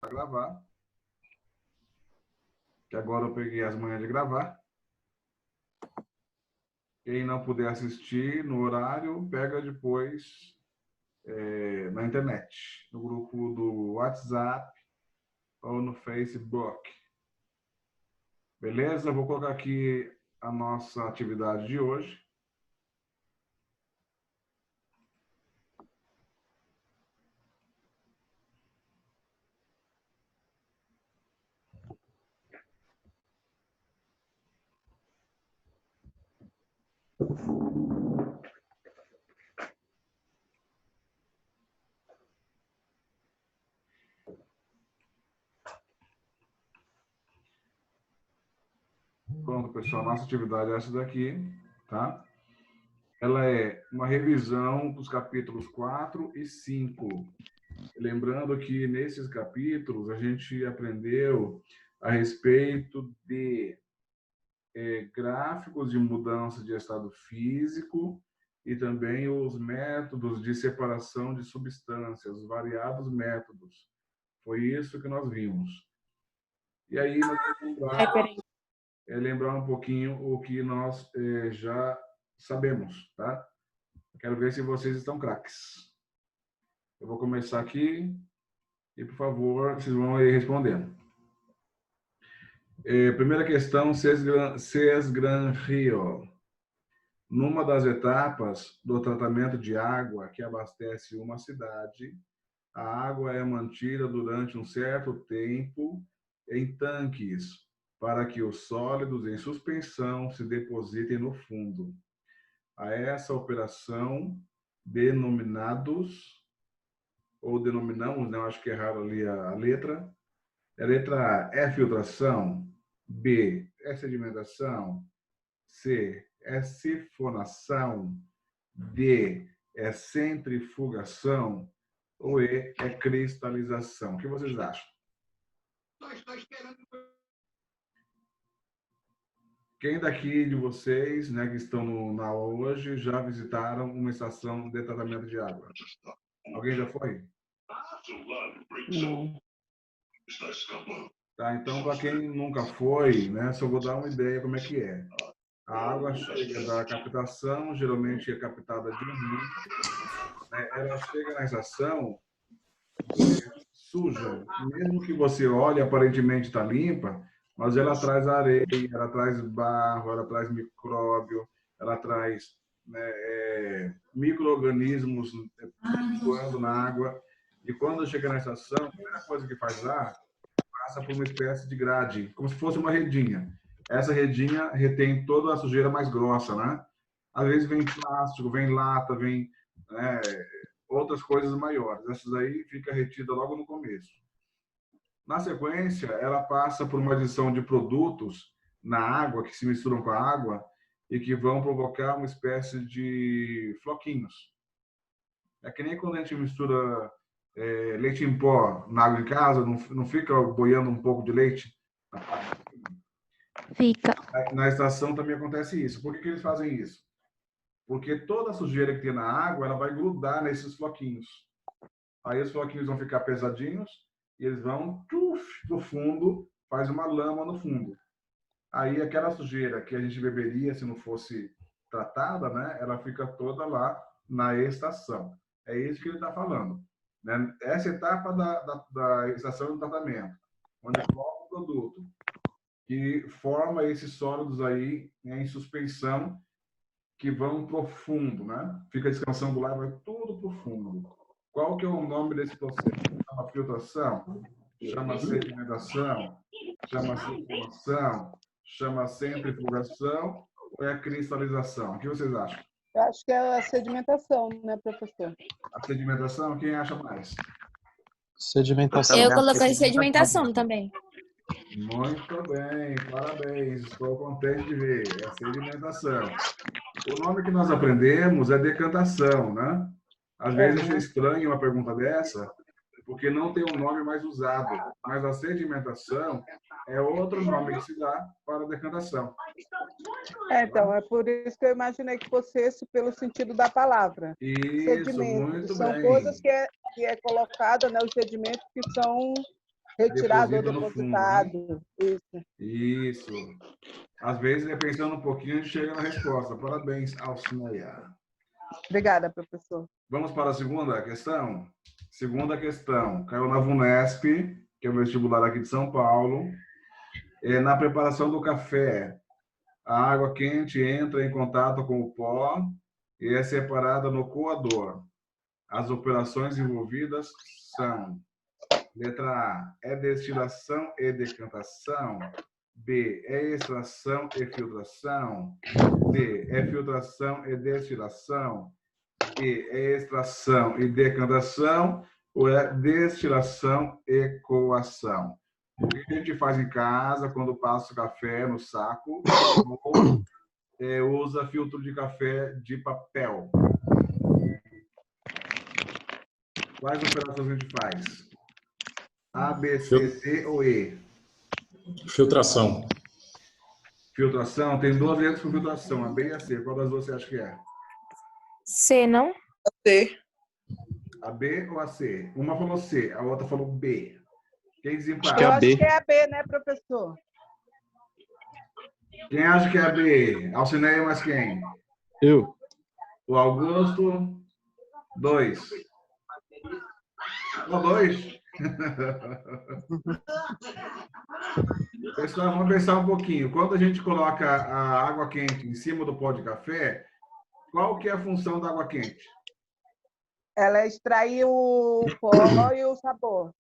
a gravar. Que agora eu peguei as manhãs de gravar. Quem não puder assistir no horário, pega depois na internet, no grupo do WhatsApp ou no Facebook. Beleza? Vou colocar aqui a nossa atividade de hoje. Pronto, pessoal, nossa atividade é essa daqui, tá? Ela é uma revisão dos capítulos 4 e 5. Lembrando que nesses capítulos a gente aprendeu a respeito de gráficos de mudança de estado físico e também os métodos de separação de substâncias, os variados métodos. Foi isso que nós vimos. E aí nós vamos lembrar um pouquinho o que nós já sabemos, tá? Quero ver se vocês estão craques. Eu vou começar aqui e, por favor, vocês vão ir respondendo. Primeira questão, Cesgran Rio. Numa das etapas do tratamento de água que abastece uma cidade, a água é mantida durante um certo tempo em tanques para que os sólidos em suspensão se depositem no fundo. A essa operação, denominamos, não acho que erraram ali a letra. A letra A é filtração, B é sedimentação, C é sifonação, D é centrifugação ou E é cristalização. O que vocês acham? Quem daqui de vocês, né, que estão na aula hoje, já visitaram uma estação de tratamento de água? Alguém já foi? Não. Tá, então, para quem nunca foi, né, só vou dar uma ideia como é que é. A água chega da captação, geralmente é captada de um rio, né, ela chega na estação suja. Mesmo que você olhe, aparentemente está limpa, mas ela traz areia, ela traz barro, ela traz micróbio, ela traz micro-organismos voando na água. E quando chega na estação, a primeira coisa que faz lá, passa por uma espécie de grade, como se fosse uma redinha. Essa redinha retém toda a sujeira mais grossa, né? Às vezes vem plástico, vem lata, vem outras coisas maiores. Essas aí fica retida logo no começo. Na sequência, ela passa por uma adição de produtos na água, que se misturam com a água e que vão provocar uma espécie de floquinhos. É que nem quando a gente mistura leite em pó na água em casa, não fica boiando um pouco de leite? Fica. Na estação também acontece isso. Por que eles fazem isso? Porque toda a sujeira que tem na água, ela vai grudar nesses floquinhos. Aí os floquinhos vão ficar pesadinhos e eles vão no fundo, faz uma lama no fundo. Aí aquela sujeira que a gente beberia se não fosse tratada, né, ela fica toda lá na estação. É isso que ele está falando. Né? Essa etapa da estação de tratamento, onde coloca o produto, que forma esses sólidos aí em suspensão, que vão para o fundo, né? Fica descansando lá e vai tudo para o fundo. Qual que é o nome desse processo? Chama filtração, chama sedimentação, chama sifonação, chama centrifugação ou é a cristalização? O que vocês acham? Eu acho que é a sedimentação, né, professor? A sedimentação, quem acha mais? Sedimentação. Eu coloquei sedimentação também. Muito bem, parabéns. Estou contente de ver. É a sedimentação. O nome que nós aprendemos é decantação, né? Às vezes achei estranho uma pergunta dessa, porque não tem um nome mais usado. Mas a sedimentação é outro nome que se dá para a decantação. Então, é por isso que eu imaginei que fosse esse pelo sentido da palavra. Isso, Sedimentos. muito São bem. coisas que é colocada, né, os sedimentos que são Retirado ou deposita no fundo, né? depositado. Isso. Isso. Às vezes, pensando um pouquinho, a gente chega na resposta. Parabéns, Alcineia. Obrigada, professor. Vamos para a segunda questão? Segunda questão. Caiu na VUNESP, que é o vestibular aqui de São Paulo. Na preparação do café, a água quente entra em contato com o pó e é separada no coador. As operações envolvidas são: letra A, é destilação e decantação. B, é extração e filtração. C, é filtração e destilação. E é extração e decantação ou é destilação e coação? O que a gente faz em casa quando passa o café no saco ou usa filtro de café de papel? Quais operações a gente faz? A, B, C, D ou E? Filtração. Filtração, tem duas letras com filtração, a B e a C. Qual das duas você acha que é? C, não? C. A B ou a C? Uma falou C, a outra falou B. Quem desempata? que é Eu a acho B. que é a B, né, professor? Quem acha que é a B? Alcineia, mais quem? Eu. O Augusto. 2. Só 2? Pessoal, vamos pensar um pouquinho. Quando a gente coloca a água quente em cima do pó de café, qual que é a função da água quente? Ela extrai o pó e o sabor.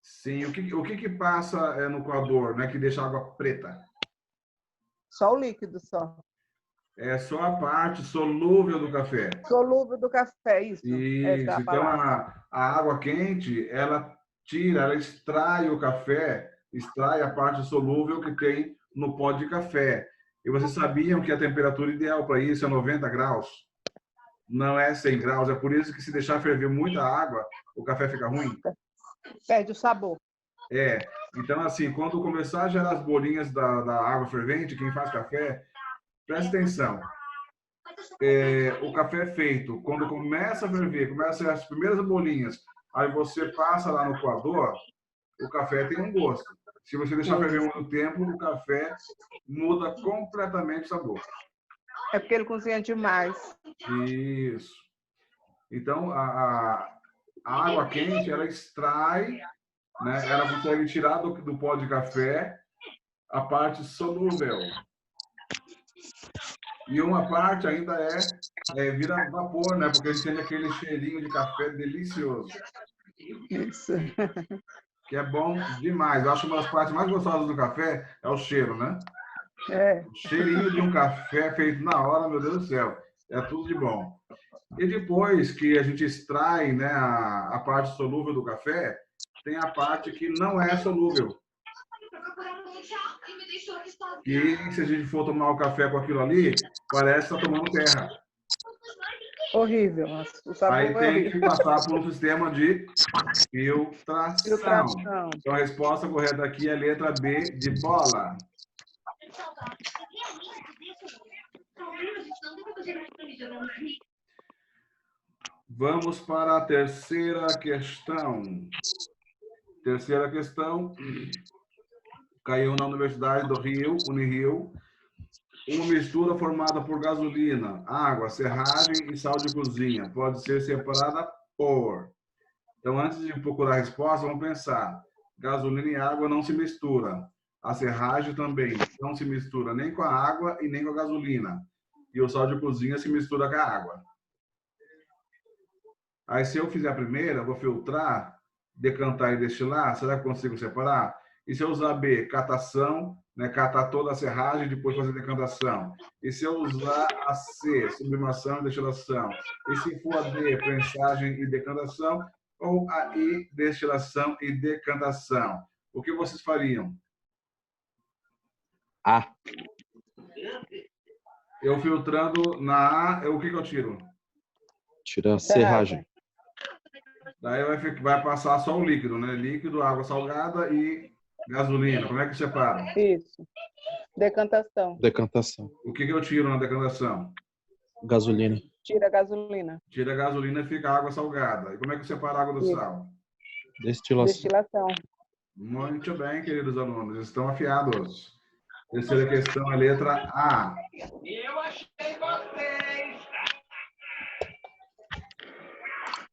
Sim, o que passa no coador, né, que deixa a água preta? Só o líquido, só. É só a parte solúvel do café. Solúvel do café, isso. Essa é a Então, palavra. a água quente, ela tira, ela extrai o café, extrai a parte solúvel que tem no pó de café. E vocês sabiam que a temperatura ideal para isso é 90 graus? Não é 100 graus. É por isso que se deixar ferver muita água, o café fica ruim. Perde o sabor. Então, assim, quando começar a gerar as bolinhas da água fervente, quem faz café, presta atenção. O café é feito, quando começa a ferver, começa as primeiras bolinhas, aí você passa lá no coador, o café tem um gosto. Se você deixar ferver muito tempo, o café muda completamente o sabor. É porque ele cozinha demais. Isso. Então, a água quente, ela extrai, né? Ela consegue tirar do pó de café a parte solúvel. E uma parte ainda vira vapor, né? Porque a gente tem aquele cheirinho de café delicioso. Isso. Que é bom demais. Eu acho uma das partes mais gostosas do café é o cheiro, né? O cheirinho de um café feito na hora, meu Deus do céu. É tudo de bom. E depois que a gente extrai, né, a parte solúvel do café, tem a parte que não é solúvel. E se a gente for tomar o café com aquilo ali, parece que está tomando terra. Horrível. O sabor Aí é tem horrível. que passar por um sistema de filtração. Então a resposta correta aqui é a letra B de bola. Vamos para a terceira questão. Terceira questão. Caiu na Universidade do Rio, Unirio. Uma mistura formada por gasolina, água, serragem e sal de cozinha. Pode ser separada por... Então, antes de procurar a resposta, vamos pensar. Gasolina e água não se mistura. A serragem também não se mistura nem com a água e nem com a gasolina. E o sal de cozinha se mistura com a água. Aí, se eu fizer a primeira, eu vou filtrar, decantar e destilar. Será que eu consigo separar? E se eu usar B, catação, né, catar toda a serragem e depois fazer decantação? E se eu usar a C, sublimação e destilação? E se for a D, prensagem e decantação? Ou a I, destilação e decantação? O que vocês fariam? A. Eu filtrando na A, o que eu tiro? Tira a serragem. Daí vai passar só o líquido, né? Líquido, água salgada e gasolina. Como é que separa? Isso. Decantação. Decantação. O que eu tiro na decantação? Gasolina. Tira a gasolina. Tira a gasolina e fica a água salgada. E como é que separa a água do Isso. sal? Destilação. Destilação. Muito bem, queridos alunos, estão afiados. Terceira questão, a letra A.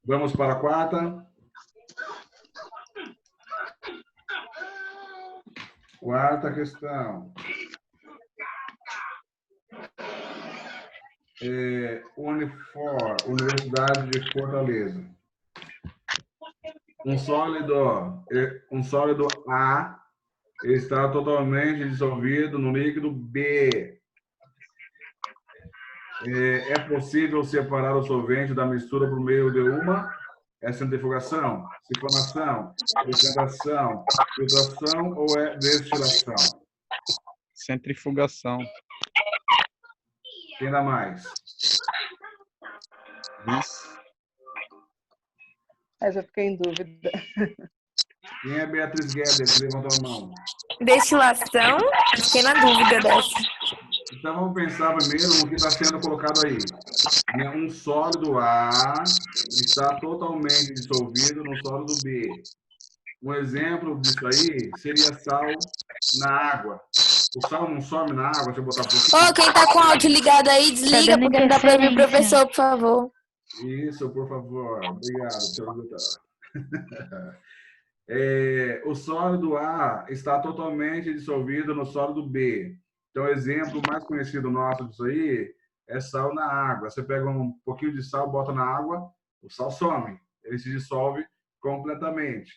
Vamos para a quarta. Quarta questão. Unifor, Universidade de Fortaleza. Um sólido A está totalmente dissolvido no líquido B. É possível separar o solvente da mistura por meio de uma centrifugação, sifonação, decantação, filtração ou destilação? Centrifugação. Quem dá mais? Eu já fiquei em dúvida. Quem é Beatriz Guedes? Levantou a mão. Destilação? Fiquei na dúvida dessa. Então vamos pensar primeiro no que está sendo colocado aí. Um sólido A está totalmente dissolvido no sólido B. Um exemplo disso aí seria sal na água. O sal não some na água se eu botar pouquinho. Ô, quem tá com o áudio ligado aí, desliga, dando porque não dá pra ouvir o interferência. professor, por favor. Isso, por favor. Obrigado, senhor doutor. O sólido A está totalmente dissolvido no sólido B. Então, o exemplo mais conhecido nosso disso aí é sal na água. Você pega um pouquinho de sal, bota na água, o sal some. Ele se dissolve completamente.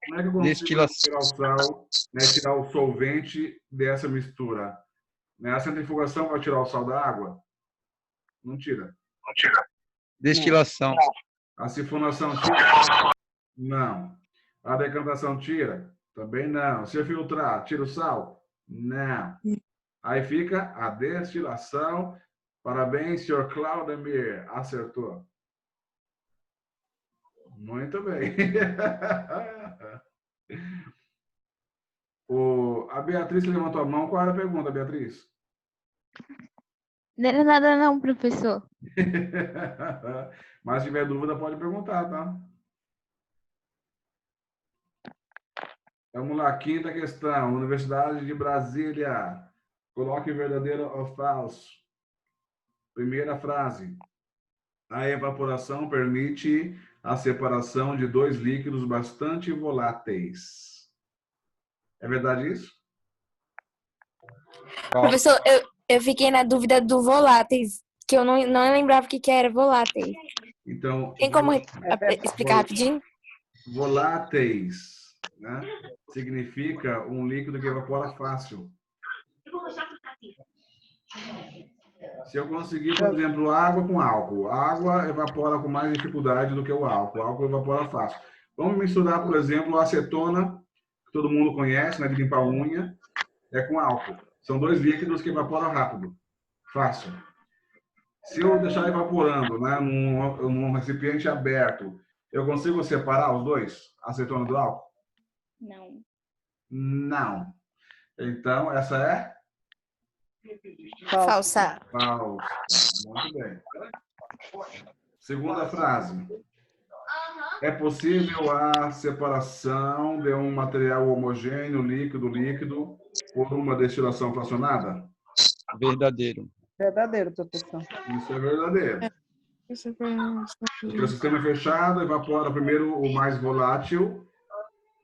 Como é que eu consigo tirar o sal, tirar o solvente dessa mistura? A centrifugação vai tirar o sal da água? Não tira. Destilação. A sifonação tira? Não. A decantação tira? Também não. Se eu filtrar, tira o sal? Não. Aí fica a destilação. Parabéns, senhor Claudemir. Acertou. Muito bem. A Beatriz levantou a mão. Qual era a pergunta, Beatriz? Não era nada não, professor. Mas se tiver dúvida, pode perguntar, tá? Vamos lá, quinta questão. Universidade de Brasília. Coloque verdadeiro ou falso. Primeira frase. A evaporação permite a separação de dois líquidos bastante voláteis. É verdade isso? Professor, eu fiquei na dúvida do voláteis, que eu não lembrava o que era voláteis. Então, Tem como explicar rapidinho? Voláteis, né? Significa um líquido que evapora fácil. Se eu conseguir, por exemplo, água com álcool, a água evapora com mais dificuldade do que o álcool evapora fácil. Vamos misturar, por exemplo, a acetona, que todo mundo conhece, né, de limpar a unha, com álcool. São dois líquidos que evaporam rápido, fácil. Se eu deixar evaporando, né, num recipiente aberto, eu consigo separar os dois, a acetona do álcool? Não. Não. Então, essa é? Falsa. Falsa. Muito bem. Segunda frase. É possível a separação de um material homogêneo, líquido, por uma destilação fracionada? Verdadeiro. Verdadeiro, professor. Isso é verdadeiro. Porque o sistema é fechado, evapora primeiro o mais volátil,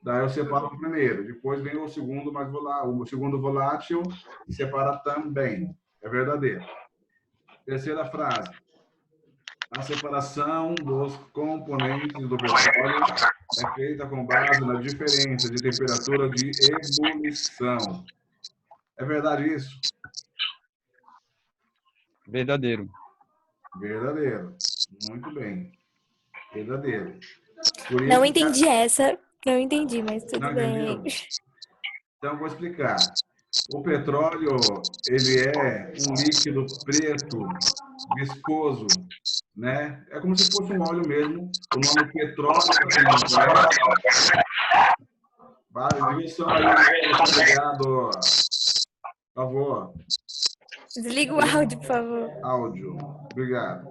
daí eu separo o primeiro. Depois vem o segundo mais volátil. O segundo volátil separa também. É verdadeiro. Terceira frase. A separação dos componentes do petróleo é feita com base na diferença de temperatura de ebulição. É verdade isso? Verdadeiro. Verdadeiro. Muito bem. Verdadeiro. Não entendi essa. Não entendi, mas tudo Não bem. entendeu? Então, vou explicar. O petróleo, ele é um líquido preto, viscoso, né? É como se fosse um óleo mesmo. O nome petróleo vai, direção aí, obrigado. Por favor. Desliga o áudio, por favor. Áudio. Obrigado.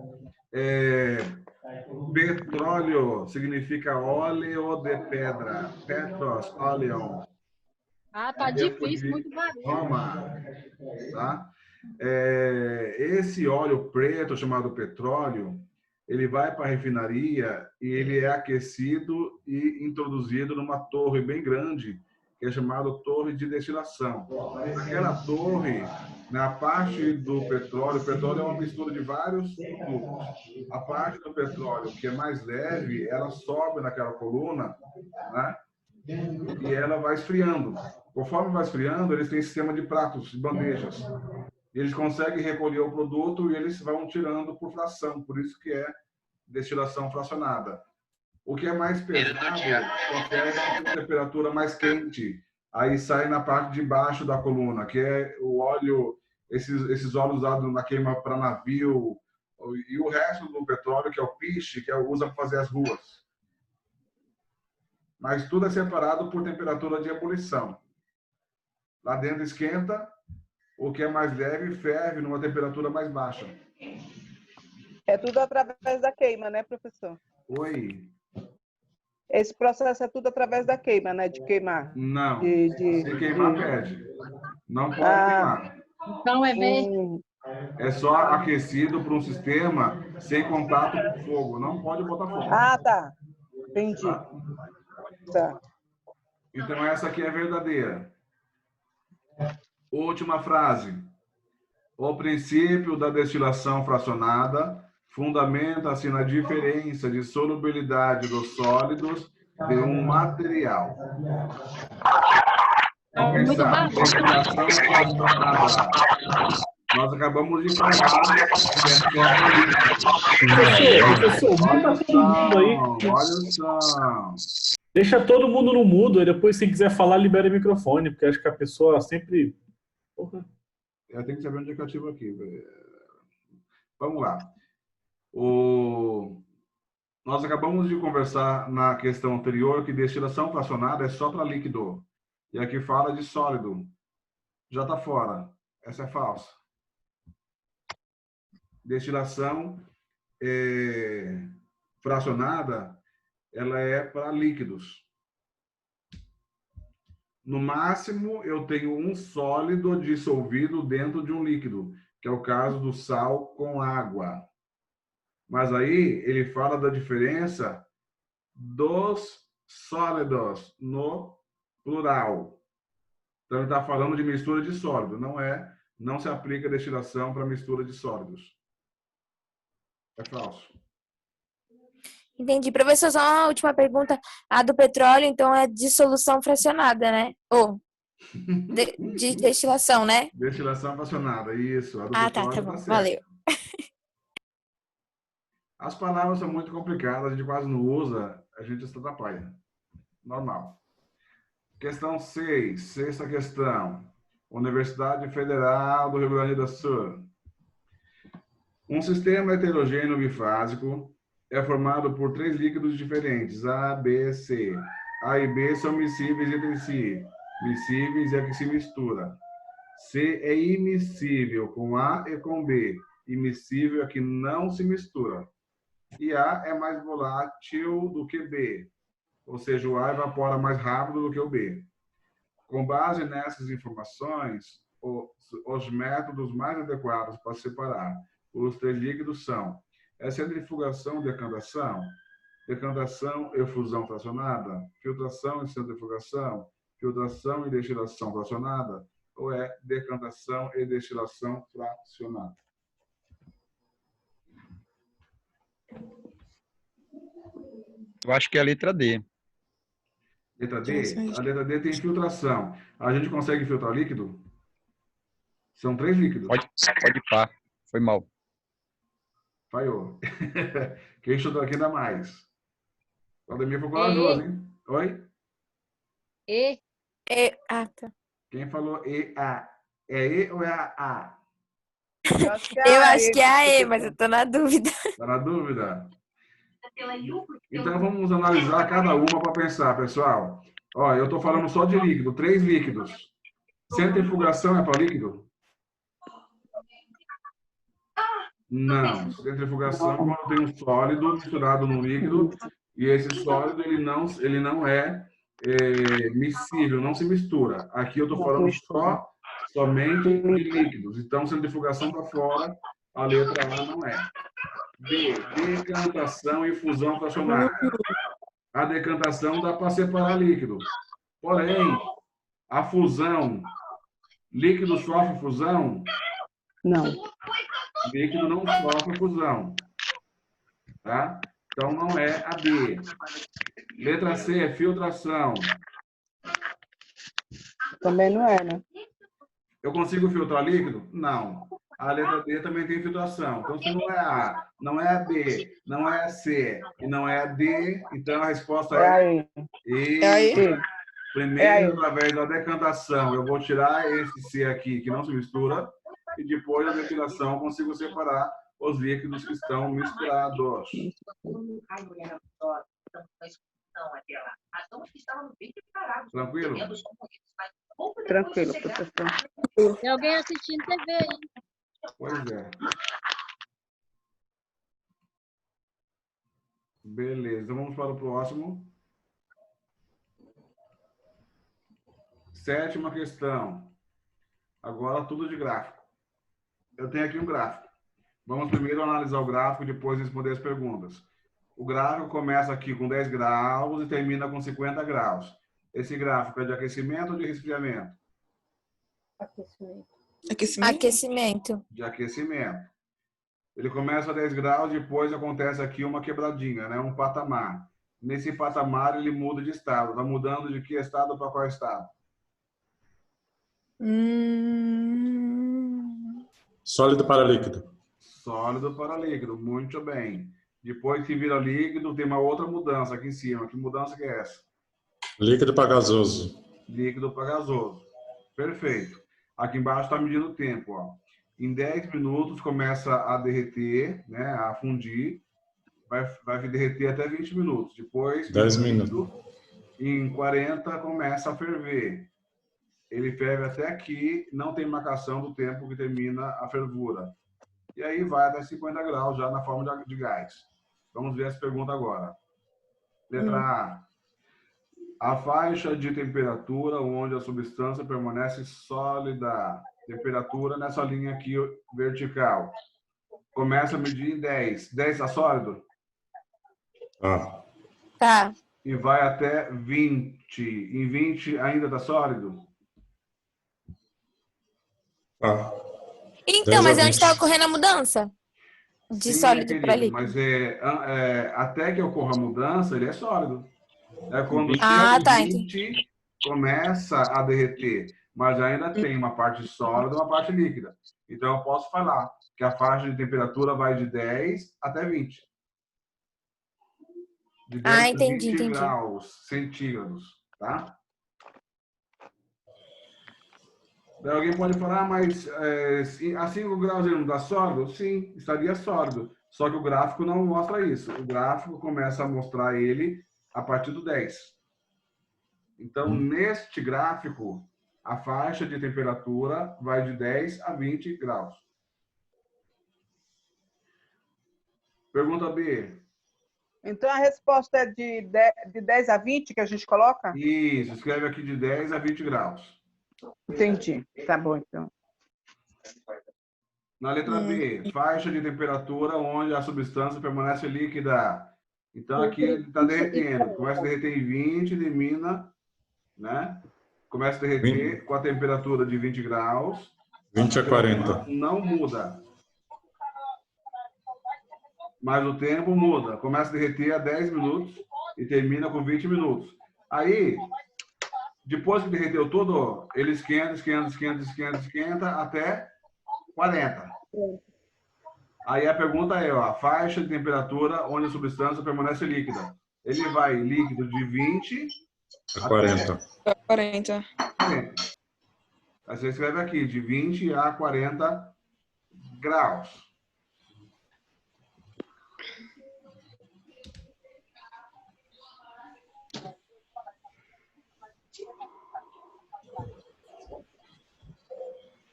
Petróleo significa óleo de pedra. Petros, óleo. Ah, tá difícil, muito barulho. Roma, tá? Esse óleo preto, chamado petróleo, ele vai para a refinaria e ele é aquecido e introduzido numa torre bem grande, que é chamada torre de destilação. Aquela torre, na parte do petróleo, o petróleo é uma mistura de vários produtos. A parte do petróleo, que é mais leve, ela sobe naquela coluna, né? E ela vai esfriando. Conforme vai esfriando, eles têm sistema de pratos, de bandejas. Eles conseguem recolher o produto e eles vão tirando por fração. Por isso que é destilação fracionada. O que é mais pesado, consegue uma temperatura mais quente. Aí sai na parte de baixo da coluna, que é o óleo, esses óleos usados na queima para navio, e o resto do petróleo, que é o piche, que usa para fazer as ruas. Mas tudo é separado por temperatura de ebulição. Lá dentro esquenta, o que é mais leve ferve numa temperatura mais baixa. É tudo através da queima, né, professor? Oi? Esse processo é tudo através da queima, né? De queimar. Não. Se queimar, perde. Não pode queimar. Então é bem. É só aquecido por um sistema sem contato com fogo. Não pode botar fogo. Ah, tá. Entendi. Tá. Então, essa aqui é verdadeira. Última frase. O princípio da destilação fracionada fundamenta-se na diferença de solubilidade dos sólidos de um material. Muito bom. Destilação fracionada. Nós acabamos de falar. Professor, manda todo mundo aí. Olha só. Deixa todo mundo no mudo, e depois, se quiser falar, libera o microfone, porque acho que a pessoa sempre... Porra. Eu tenho que saber onde é que eu ativo aqui. Vamos lá. Nós acabamos de conversar na questão anterior que destilação fracionada é só para líquido. E aqui fala de sólido. Já está fora. Essa é falsa. Destilação fracionada, ela é para líquidos. No máximo, eu tenho um sólido dissolvido dentro de um líquido, que é o caso do sal com água. Mas aí ele fala da diferença dos sólidos no plural. Então ele está falando de mistura de sólido, não se aplica destilação para mistura de sólidos. É falso. Entendi. Professor, só uma última pergunta. A do petróleo, então, é dissolução fracionada, né? Ou de destilação, né? Destilação fracionada, isso. A do Tá petróleo bom. tá certo. Valeu. As palavras são muito complicadas, a gente quase não usa, a gente se atrapalha. Normal. Questão 6, sexta questão. Universidade Federal do Rio Grande do Sul. Um sistema heterogêneo bifásico é formado por 3 líquidos diferentes, A, B, C. A e B são miscíveis entre si. Miscíveis é que se mistura. C é immiscível com A e com B. Immiscível é que não se mistura. E A é mais volátil do que B. Ou seja, o A evapora mais rápido do que o B. Com base nessas informações, os métodos mais adequados para separar os 3 líquidos são a centrifugação e decantação, decantação e fusão fracionada, filtração e centrifugação, filtração e destilação fracionada, ou é decantação e destilação fracionada? Eu acho que é a letra D. Letra D? A letra D tem filtração. A gente consegue filtrar líquido? São 3 líquidos. Pode pá. Foi mal. Falhou. Quem estudou aqui dá mais. O Ademir foi corajoso, hein? Oi? Tá. Quem falou E-A? É E ou é A? Eu acho que é a E, mas eu tô na dúvida. Está na dúvida? Então vamos analisar cada uma para pensar, pessoal. Ó, eu estou falando só de líquido, 3 líquidos. Centrifugação é para líquido? Não. Centrifugação é quando tem um sólido misturado no líquido e esse sólido ele não é, miscível, não se mistura. Aqui eu estou falando somente de líquidos. Então, centrifugação para fora, a letra A não é. B, decantação e fusão fracionária. A decantação dá para separar líquido. Porém, a fusão, líquido sofre fusão? Não. Líquido não sofre fusão. Tá? Então, não é a B. Letra C é filtração. Também não é, né? Eu consigo filtrar líquido? Não. A letra D também tem filtração. Então, se não é a A, não é a B, não é a C e não é a D, então a resposta é E. Primeiro, através da decantação, eu vou tirar esse C aqui, que não se mistura, e depois da destilação, eu consigo separar os líquidos que estão misturados. Tranquilo? Tranquilo, professor. Tem alguém assistindo TV aí. Pois é. Beleza, vamos para o próximo. 7ª questão. Agora tudo de gráfico. Eu tenho aqui um gráfico. Vamos primeiro analisar o gráfico e depois responder as perguntas. O gráfico começa aqui com 10 graus e termina com 50 graus. Esse gráfico é de aquecimento ou de resfriamento? Aquecimento. De aquecimento. Ele começa a 10 graus, depois acontece aqui uma quebradinha, né? Um patamar. Nesse patamar ele muda de estado. Está mudando de que estado para qual estado? Sólido para líquido. Sólido para líquido, muito bem. Depois que vira líquido, tem uma outra mudança aqui em cima. Que mudança que é essa? Líquido para gasoso. Líquido para gasoso. Perfeito. Aqui embaixo está medindo o tempo. Ó. Em 10 minutos começa a derreter, né, a fundir. Vai derreter até 20 minutos. Depois, 10 minutos. Em 40 começa a ferver. Ele ferve até aqui, não tem marcação do tempo que termina a fervura. E aí vai até 50 graus já na forma de gás. Vamos ver essa pergunta agora. Letra A. A faixa de temperatura onde a substância permanece sólida. Temperatura nessa linha aqui vertical. Começa a medir em 10. 10 está sólido? Tá. E vai até 20. Em 20 ainda está sólido? Então, mas é onde está ocorrendo a mudança? De Sim, sólido para querido, líquido. mas até que ocorra a mudança, ele é sólido. É quando Ah, chega tá, em 20, começa a derreter. Mas ainda tem uma parte sólida e uma parte líquida. Então, eu posso falar que a faixa de temperatura vai de 10 até 20. De 10 a entendi, 20 graus centígrados, tá? Daí alguém pode falar, mas a 5 graus ele não dá sólido? Sim, estaria sólido. Só que o gráfico não mostra isso. O gráfico começa a mostrar ele a partir do 10. Então, neste gráfico, a faixa de temperatura vai de 10 a 20 graus. Pergunta B. Então, a resposta é de 10 a 20 que a gente coloca? Isso, escreve aqui de 10 a 20 graus. Entendi. Tá bom, então. Na letra B, faixa de temperatura onde a substância permanece líquida. Então, aqui ele está derretendo. Começa a derreter em 20, termina, né? Começa a derreter com a temperatura de 20 graus. 20 a 40. Não muda. Mas o tempo muda. Começa a derreter a 10 minutos e termina com 20 minutos. Aí, depois que derreteu tudo, ele esquenta até 40. Aí a pergunta é, ó, a faixa de temperatura onde a substância permanece líquida. Ele vai líquido de 20 a 40. 40. Aí você escreve aqui, de 20 a 40 graus.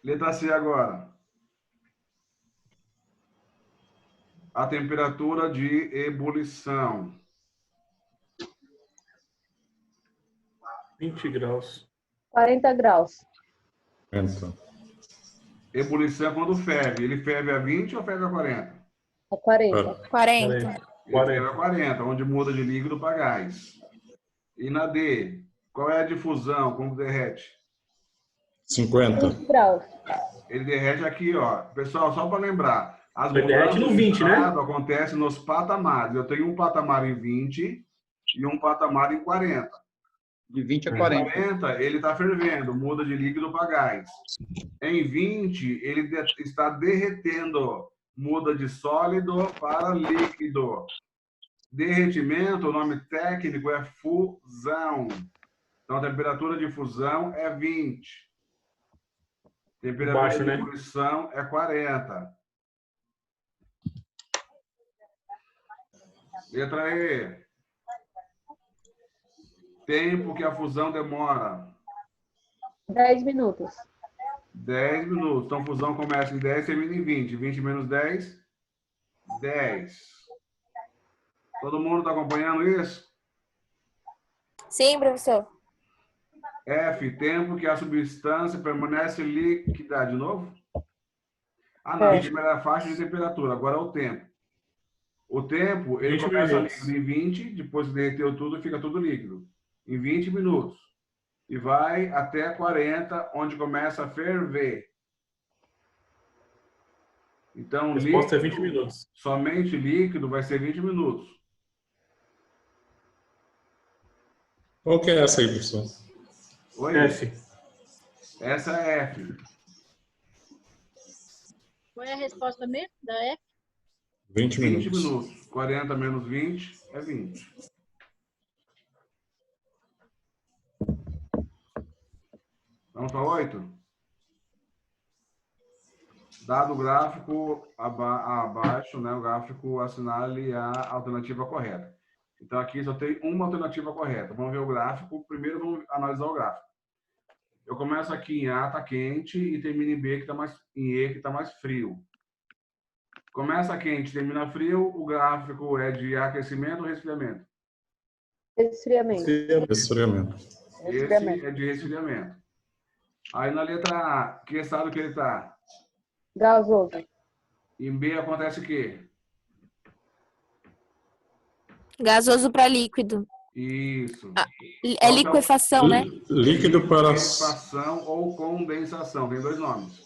Letra C agora. a temperatura de ebulição. 20 graus. 40 graus. 40. Ebulição é quando ferve. Ele ferve a 20 ou ferve a 40? A 40. 40. Ele ferve a 40, onde muda de líquido para gás. E na D, qual é a difusão? Como derrete? 50. 20 graus. Ele derrete aqui, ó. Pessoal, só para lembrar, as Ele derrete mudanças no 20, de né? estado acontecem nos patamares. Eu tenho um patamar em 20 e um patamar em 40. De 20 a Em 40. 40, ele está fervendo, muda de líquido para gás. Em 20, ele está derretendo, muda de sólido para líquido. Derretimento, o nome técnico é fusão. Então, a temperatura de fusão é 20. Temperatura Baixo, de né? ebulição é 40. Letra E. Tempo que a fusão demora. 10 minutos. 10 minutos. Então, fusão começa em 10 e termina em 20. 20 menos 10, 10. Todo mundo está acompanhando isso? Sim, professor. F, tempo que a substância permanece líquida. De novo? Ah, não. A primeira faixa de temperatura. Agora é o tempo. O tempo, ele 20 começa minutos. líquido em 20, depois que derreteu tudo, fica tudo líquido. Em 20 minutos. E vai até 40, onde começa a ferver. Então, A resposta é líquido, 20 minutos. somente líquido vai ser 20 minutos. Qual que é essa aí, professor? Oi? F. Essa é F. Qual é a resposta mesmo da F? 20 20 minutos. minutos. 40 menos 20 é 20. Vamos para 8? Dado o gráfico abaixo, né, o gráfico assinale a alternativa correta. Então, aqui só tem uma alternativa correta. Vamos ver o gráfico. Primeiro, vamos analisar o gráfico. Eu começo aqui em A, está quente, e termino em B, que tá em E, que está mais frio. Começa quente, termina frio, o gráfico é de aquecimento ou resfriamento? Resfriamento. Resfriamento. Esse é de resfriamento. Aí na letra A, que estado que ele está? Gasoso. Em B acontece o quê? Gasoso para líquido. Isso. É liquefação, né? Líquido para... Liquefação ou condensação. Tem dois nomes.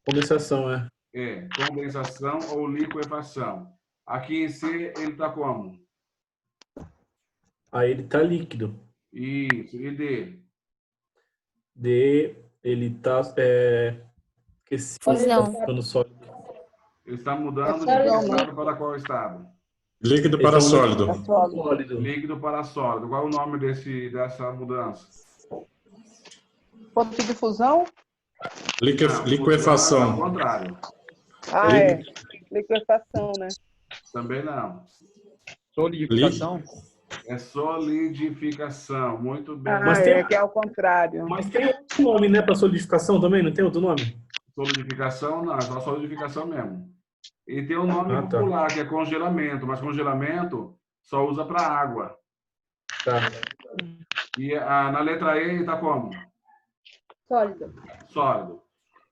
Condensação, é. É, condensação ou liquefação. Aqui em C, ele está como? Aí ele tá líquido. Isso. E D? D, ele tá Fusão. ficando sólido. Ele está mudando É de sólido. que estado para qual estado? Líquido Ele para tá sólido. Sólido. Líquido para sólido. Qual é o nome dessa mudança? Ponto de fusão? Não, Liquefação. Ao contrário. Ah, é. Liquefação, né? Também não. Solidificação. É solidificação. Muito bem. Ah, Mas tem- é que é ao contrário. Mas tem outro nome, né, para solidificação também? Não tem outro nome? Solidificação não, é só solidificação mesmo. E tem um nome Ah, tá. popular, que é congelamento, mas congelamento só usa para água. Tá. E na letra E está como? Sólido. Sólido.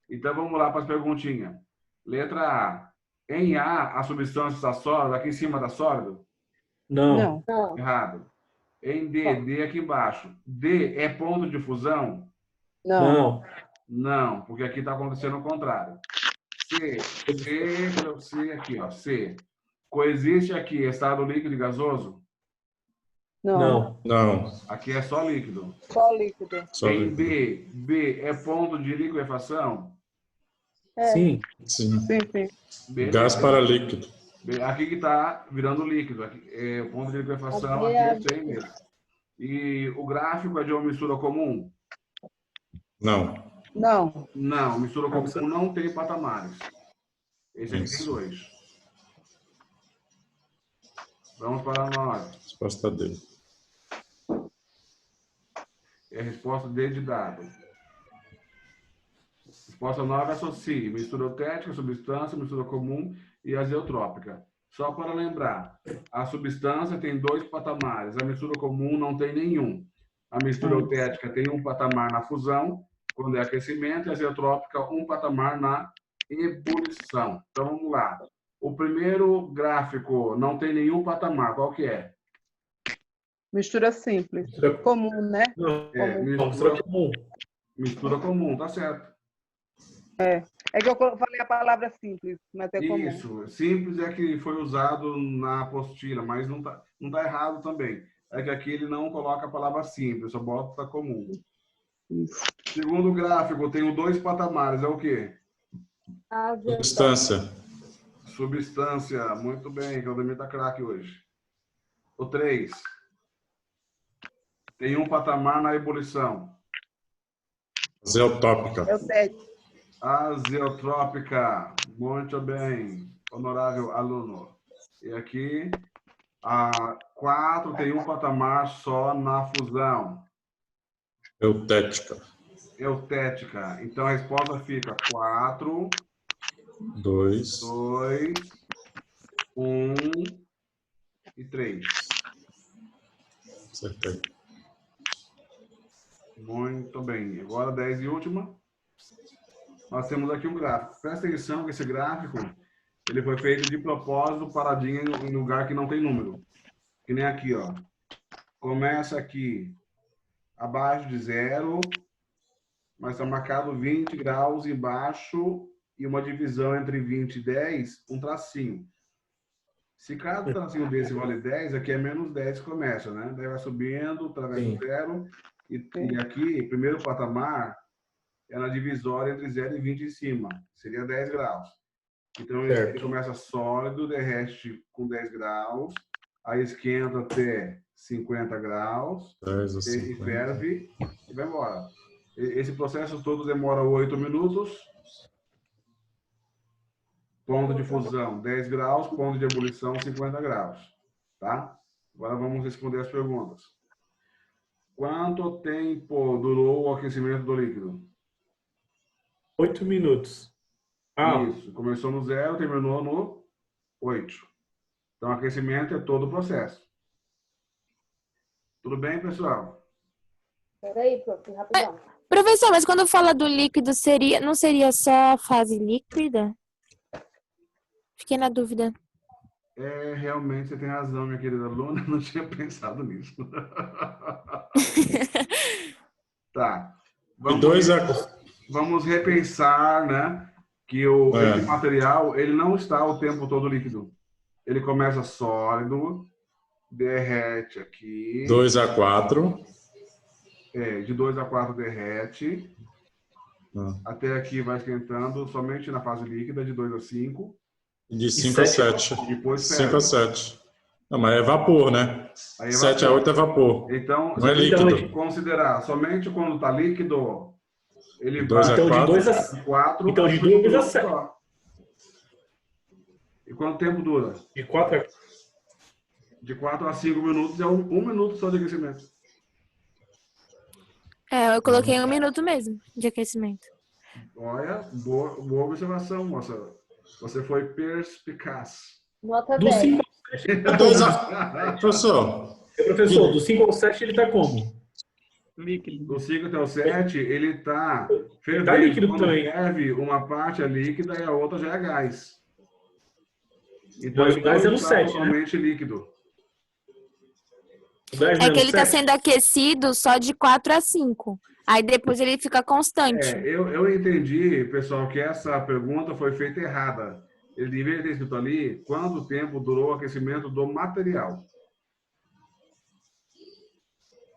Então vamos lá para as perguntinhas. Letra A. Em A, a substância está sólida, aqui em cima está sólido? Não. Não. Não. Errado. Em D, D aqui embaixo. D é ponto de fusão? Não. Não. Não, porque aqui está acontecendo o contrário. C aqui, ó. C. Coexiste aqui estado líquido e gasoso? Não. Não. Não. Aqui é só líquido. Só líquido. Só Em líquido. B é ponto de liquefação? É. Sim. Sim. Sim, sim. Beleza. Gás para líquido. Aqui que está virando líquido. Aqui, o ponto de liquefação aqui é 100 mesmo. E o gráfico é de uma mistura comum? Não. Não. Não, mistura comum não tem patamares. Esse aqui tem Isso. 2. Vamos para a 9. Resposta D. É a resposta D de dado. Resposta 9, associe mistura eutética, substância, mistura comum e azeotrópica. Só para lembrar, a substância tem 2 patamares, a mistura comum não tem nenhum. A mistura eutética tem um patamar na fusão, quando é aquecimento, e a azeotrópica um patamar na ebulição. Então, vamos lá. O primeiro gráfico não tem nenhum patamar, qual que é? Mistura simples. Mistura- Comum, né? Não, É, mistura comum. mistura comum, tá certo. É que eu falei a palavra simples, mas é comum. Isso, simples é que foi usado na apostila, mas não tá errado também. É que aqui ele não coloca a palavra simples, só bota comum. Segundo gráfico, tenho 2 patamares, é o quê? Substância. Substância, muito bem, Claudemir tá craque hoje. O 3. Tem um patamar na ebulição. Azeotópica. É o 7. Azeotrópica, muito bem, honorável aluno. E aqui, a 4 tem um patamar só na fusão. Eutética. Eutética. Então a resposta fica 4, 2. 2, 1 e 3. Acertei. Muito bem. Agora 10 e última. Nós temos aqui um gráfico. Presta atenção que esse gráfico ele foi feito de propósito, paradinho em lugar que não tem número. Que nem aqui, ó. Começa aqui abaixo de 0, mas está marcado 20 graus embaixo e uma divisão entre 20 e 10, um tracinho. Se cada tracinho desse vale 10, aqui é menos 10 que começa, né? Daí vai subindo, através do 0. E aqui, primeiro patamar, é na divisória entre 0 e 20 em cima. Seria 10 graus. Então, ele começa sólido, derrete com 10 graus, aí esquenta até 50 graus, 10 a e 50. ferve e vai embora. Esse processo todo demora 8 minutos. Ponto de fusão, 10 graus. Ponto de ebulição, 50 graus. Tá? Agora vamos responder as perguntas. Quanto tempo durou o aquecimento do líquido? 8 minutos. Isso. Começou no 0, terminou no 8. Então, aquecimento é todo o processo. Tudo bem, pessoal? Peraí, prof, rapidão. Professor, mas quando fala do líquido, não seria só a fase líquida? Fiquei na dúvida. Realmente você tem razão, minha querida aluna. Não tinha pensado nisso. Tá. Vamos repensar, né? Que esse material ele não está o tempo todo líquido. Ele começa sólido, derrete aqui. 2 a 4. De 2 a 4 derrete. Até aqui vai esquentando somente na fase líquida, de 2 a 5. De 5 a 7. Depois 5 a 7. Não, mas é vapor, né? Aí 7 a 8 é vapor. Então, não é se a gente líquido. considerar somente quando está líquido, ele 2 vai a 4. De 2 a 4. Então, de 2 a 7. E quanto tempo dura? De 4 a... De 4 a 5 minutos é 1 minuto só de aquecimento. Eu coloquei 1 minuto mesmo de aquecimento. Olha, boa observação, moça. Você foi perspicaz. Nota Do 10. 5 Professor, Professor, do 5 ao 7 ele tá como? Líquido. Do 5 até o 7, ele está fervendo. Tá líquido Quando também. ferve, uma parte é líquida e a outra já é gás. Então, Mas o gás é no está 7, né? totalmente líquido. O gás É não que ele tá 7? sendo aquecido só de 4 a 5. Aí depois ele fica constante. Eu entendi, pessoal, que essa pergunta foi feita errada. Ele deveria ter escrito ali quanto tempo durou o aquecimento do material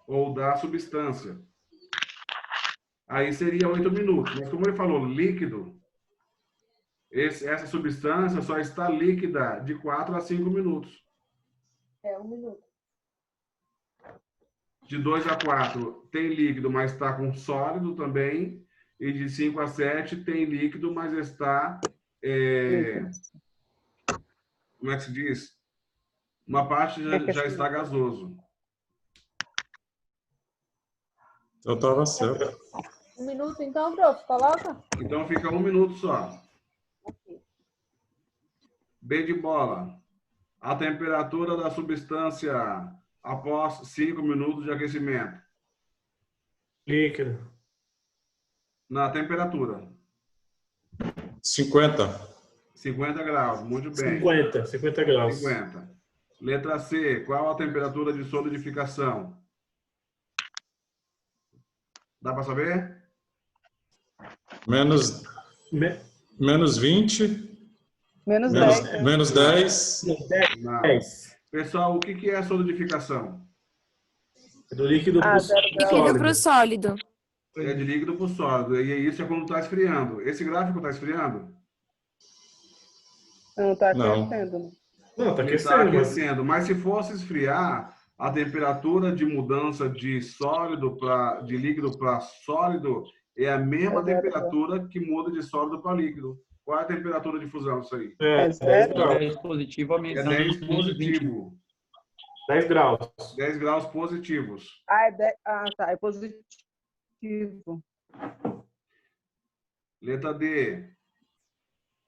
ou da substância. Aí seria 8 minutos. Mas como ele falou líquido, essa substância só está líquida de 4 a 5 minutos. É 1 minuto. De 2 a 4 tem líquido, mas está com sólido também. E de 5 a 7 tem líquido, mas está... como é que se diz? Uma parte já está gasoso. eu estava certo. Um minuto então, prof, coloca. Então fica 1 minuto só. B de bola. A temperatura da substância após 5 minutos de aquecimento. Líquido. Na temperatura. 50. 50 graus. Muito bem. 50 graus. 50. Letra C. Qual a temperatura de solidificação? Dá para saber? Menos 20. Menos 10. Menos 10. Não. 10. Pessoal, o que é solidificação? É do líquido pro 0 Líquido sólido. pro sólido. É de líquido para o sólido. E isso é quando está esfriando. Esse gráfico está esfriando? Não, tá Não. aquecendo. Né? Não, tá Ele está aquecendo, mas aquecendo. Mas se fosse esfriar, a temperatura de mudança de líquido para sólido é a mesma É 0 temperatura que muda de sólido para líquido. Qual é a temperatura de fusão disso aí? é 10 10 graus. 10 positivo É aumentando 10 menos 20. positivo. 10 graus. 10 graus positivos. Ah, tá. É positivo. Letra D.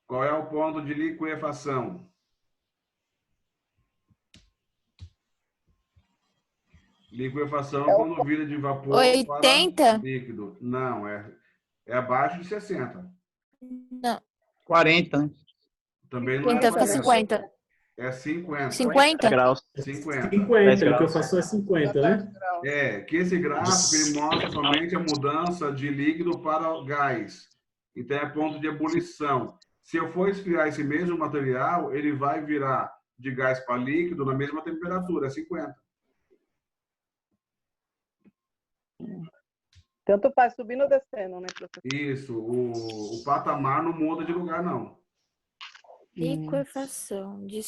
Qual é o ponto de liquefação? Liquefação é quando vira de vapor 80? para líquido. Não, é abaixo de 60. Não, 40, né? Também não é 50 para 40. 50. É 50. 50? Graus. 50. 50, a liquefação é 50, né? É, que esse gráfico ele mostra somente a mudança de líquido para gás. Então é ponto de ebulição. Se eu for esfriar esse mesmo material, ele vai virar de gás para líquido na mesma temperatura, é 50. Tanto faz subindo ou descendo, né, professor? Isso, o patamar não muda de lugar, não. Liquefação de